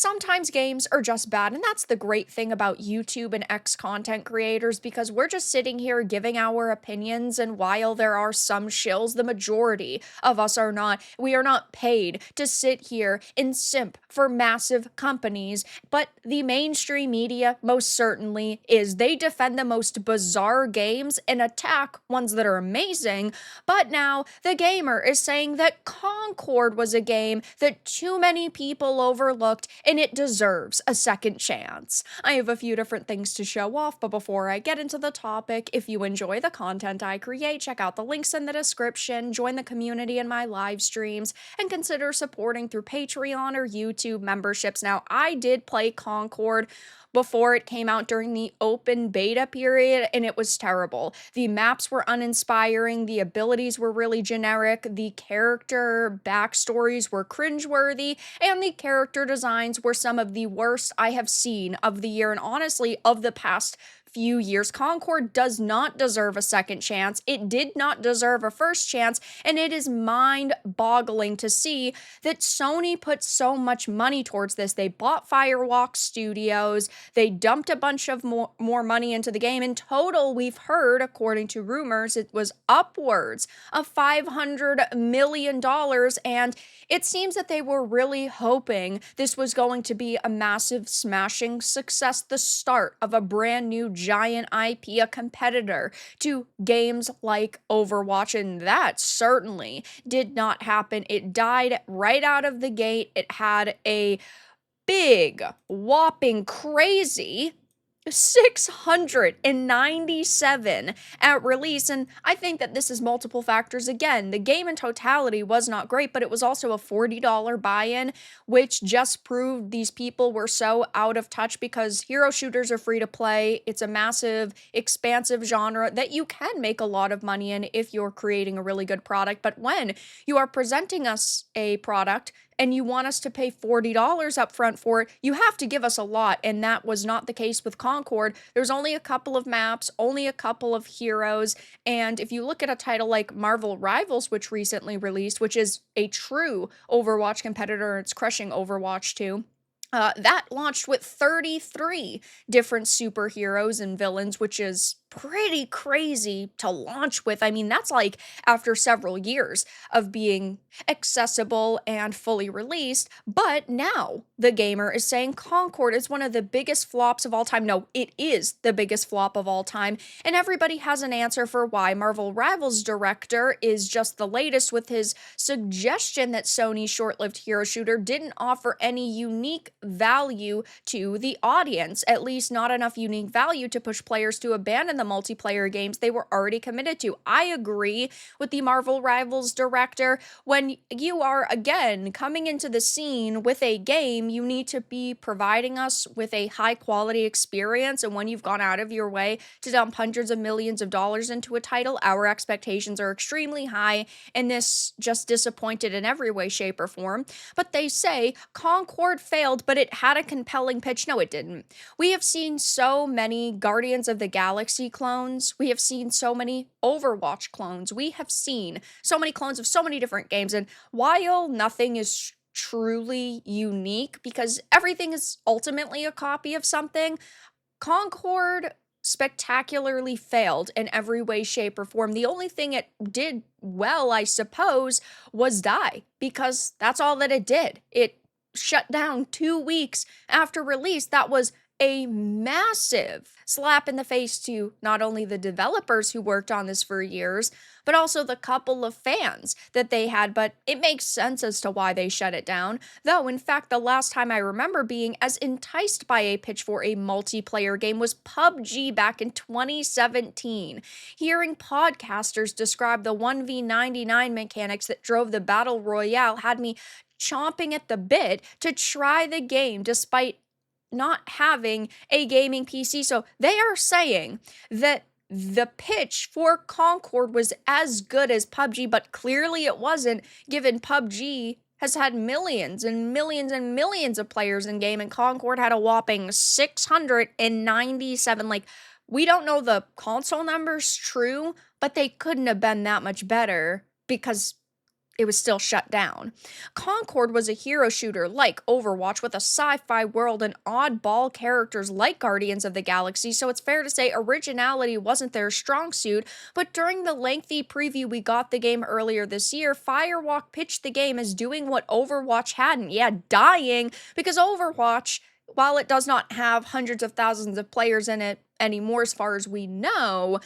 sometimes games are just bad. And that's the great thing about YouTube and X content creators, because we're just sitting here giving our opinions. And while there are some shills, the majority of us are not. We are not paid to sit here and simp for massive companies. But the mainstream media most certainly is. They defend the most bizarre games and attack ones that are amazing. But now TheGamer is saying that Concord was a game that too many people overlooked and it deserves a second chance. I have a few different things to show off, but before I get into the topic, if you enjoy the content I create, check out the links in the description, join the community in my live streams, and consider supporting through Patreon or YouTube memberships. Now, I did play Concord before it came out during the open beta period, and it was terrible. The maps were uninspiring, the abilities were really generic, the character backstories were cringeworthy, and the character designs were some of the worst I have seen of the year, and honestly, of the past few years. Concord does not deserve a second chance. It did not deserve a first chance, and it is mind-boggling to see that Sony put so much money towards this. They bought Firewalk Studios, they dumped a bunch of more money into the game. In total, we've heard, according to rumors, it was upwards of $500 million, and it seems that they were really hoping this was going to be a massive smashing success, the start of a brand new giant IP, a competitor to games like Overwatch, and that certainly did not happen. It died right out of the gate. It had a big, whopping, crazy 697 at release, and I think that this is multiple factors. Again, the game in totality was not great, but it was also a $40 buy-in, which just proved these people were so out of touch, because hero shooters are free to play. It's a massive, expansive genre that you can make a lot of money in if you're creating a really good product. But when you are presenting us a product and you want us to pay $40 up front for it, you have to give us a lot, and that was not the case with Concord. There's only a couple of maps, only a couple of heroes, and if you look at a title like Marvel Rivals, which recently released, which is a true Overwatch competitor, it's crushing Overwatch too, that launched with 33 different superheroes and villains, which is pretty crazy to launch with. I mean, that's like after several years of being accessible and fully released. But now TheGamer is saying Concord is one of the biggest flops of all time. No, it is the biggest flop of all time. And everybody has an answer for why. Marvel Rivals director is just the latest with his suggestion that Sony's short-lived hero shooter didn't offer any unique value to the audience, at least not enough unique value to push players to abandon the multiplayer games they were already committed to. I agree with the Marvel Rivals director. When you are, again, coming into the scene with a game, you need to be providing us with a high-quality experience, and when you've gone out of your way to dump hundreds of millions of dollars into a title, our expectations are extremely high, and this just disappointed in every way, shape, or form. But they say Concord failed, but it had a compelling pitch. No, it didn't. We have seen so many Guardians of the Galaxy clones. We have seen so many Overwatch clones. We have seen so many clones of so many different games. And while nothing is truly unique, because everything is ultimately a copy of something, Concord spectacularly failed in every way, shape, or form. The only thing it did well, I suppose, was die, because that's all that it did. It shut down 2 weeks after release. That was a massive slap in the face to not only the developers who worked on this for years, but also the couple of fans that they had. But it makes sense as to why they shut it down. Though, in fact, the last time I remember being as enticed by a pitch for a multiplayer game was PUBG back in 2017. Hearing podcasters describe the 1v99 mechanics that drove the Battle Royale had me chomping at the bit to try the game despite not having a gaming PC. So they are saying that the pitch for Concord was as good as PUBG, but clearly it wasn't, given PUBG has had millions and millions and millions of players in game, and Concord had a whopping 697. Like, we don't know the console numbers, true, but they couldn't have been that much better, because it was still shut down. Concord was a hero shooter like Overwatch with a sci-fi world and oddball characters like Guardians of the Galaxy, so it's fair to say originality wasn't their strong suit, but during the lengthy preview we got the game earlier this year, Firewalk pitched the game as doing what Overwatch hadn't. Yeah, dying, because Overwatch, while it does not have hundreds of thousands of players in it anymore as far as we know,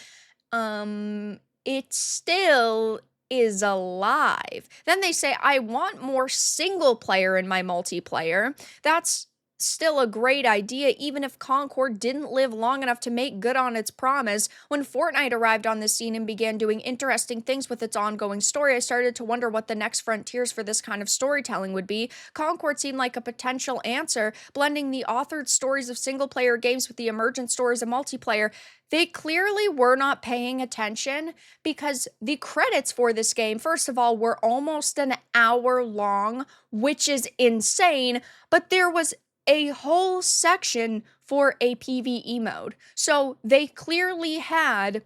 it still is alive. Then they say, I want more single player in my multiplayer. That's still a great idea, even if Concord didn't live long enough to make good on its promise. When Fortnite arrived on the scene and began doing interesting things with its ongoing story, I started to wonder what the next frontiers for this kind of storytelling would be. Concord seemed like a potential answer, blending the authored stories of single-player games with the emergent stories of multiplayer. They clearly were not paying attention, because the credits for this game, first of all, were almost an hour long, which is insane, but there was a whole section for a PvE mode. So they clearly had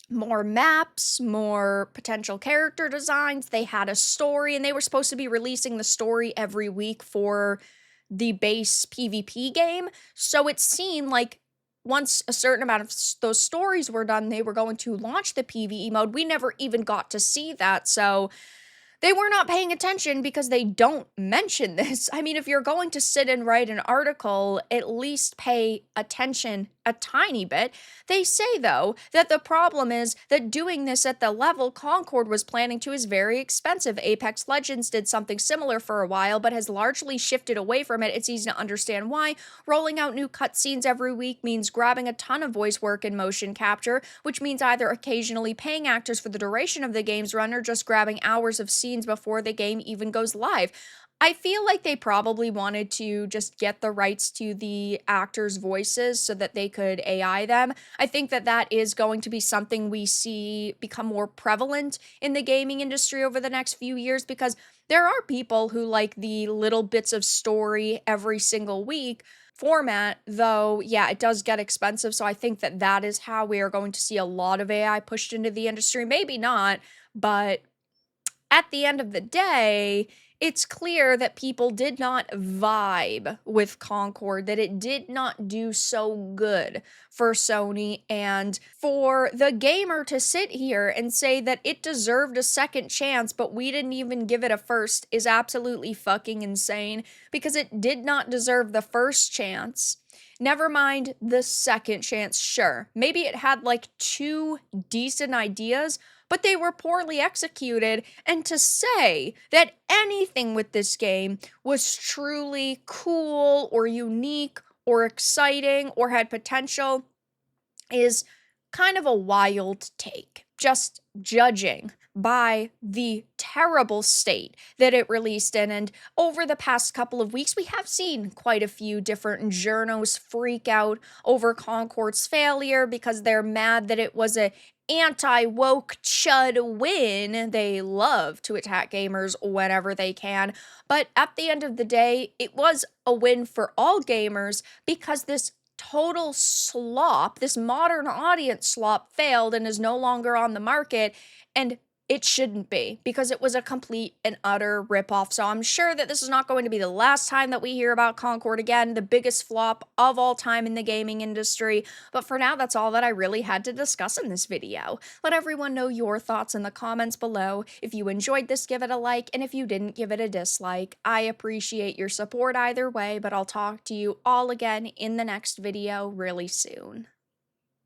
more maps, more potential character designs, they had a story, and they were supposed to be releasing the story every week for the base PvP game. So it seemed like once a certain amount of those stories were done, they were going to launch the PvE mode. We never even got to see that, so they were not paying attention because they don't mention this. I mean, if you're going to sit and write an article, at least pay attention a tiny bit. They say, though, that the problem is that doing this at the level Concord was planning to is very expensive. Apex Legends did something similar for a while, but has largely shifted away from it. It's easy to understand why. Rolling out new cutscenes every week means grabbing a ton of voice work and motion capture, which means either occasionally paying actors for the duration of the game's run or just grabbing hours of scenes before the game even goes live. I feel like they probably wanted to just get the rights to the actors' voices so that they could AI them. I think that that is going to be something we see become more prevalent in the gaming industry over the next few years, because there are people who like the little bits of story every single week format, though, yeah, it does get expensive. So I think that that is how we are going to see a lot of AI pushed into the industry. Maybe not, but at the end of the day, it's clear that people did not vibe with Concord, that it did not do so good for Sony, and for TheGamer to sit here and say that it deserved a second chance, but we didn't even give it a first, is absolutely fucking insane, because it did not deserve the first chance. Never mind the second chance, sure. Maybe it had like 2 decent ideas, but they were poorly executed, and to say that anything with this game was truly cool or unique or exciting or had potential is kind of a wild take, just judging by the terrible state that it released in. And over the past couple of weeks, we have seen quite a few different journos freak out over Concord's failure because they're mad that it was a anti-woke chud win. They love to attack gamers whenever they can, but at the end of the day, it was a win for all gamers, because this total slop, this modern audience slop, failed and is no longer on the market, and it shouldn't be, because it was a complete and utter ripoff. So I'm sure that this is not going to be the last time that we hear about Concord again, the biggest flop of all time in the gaming industry. But for now, that's all that I really had to discuss in this video. Let everyone know your thoughts in the comments below. If you enjoyed this, give it a like, and if you didn't, give it a dislike. I appreciate your support either way, but I'll talk to you all again in the next video really soon.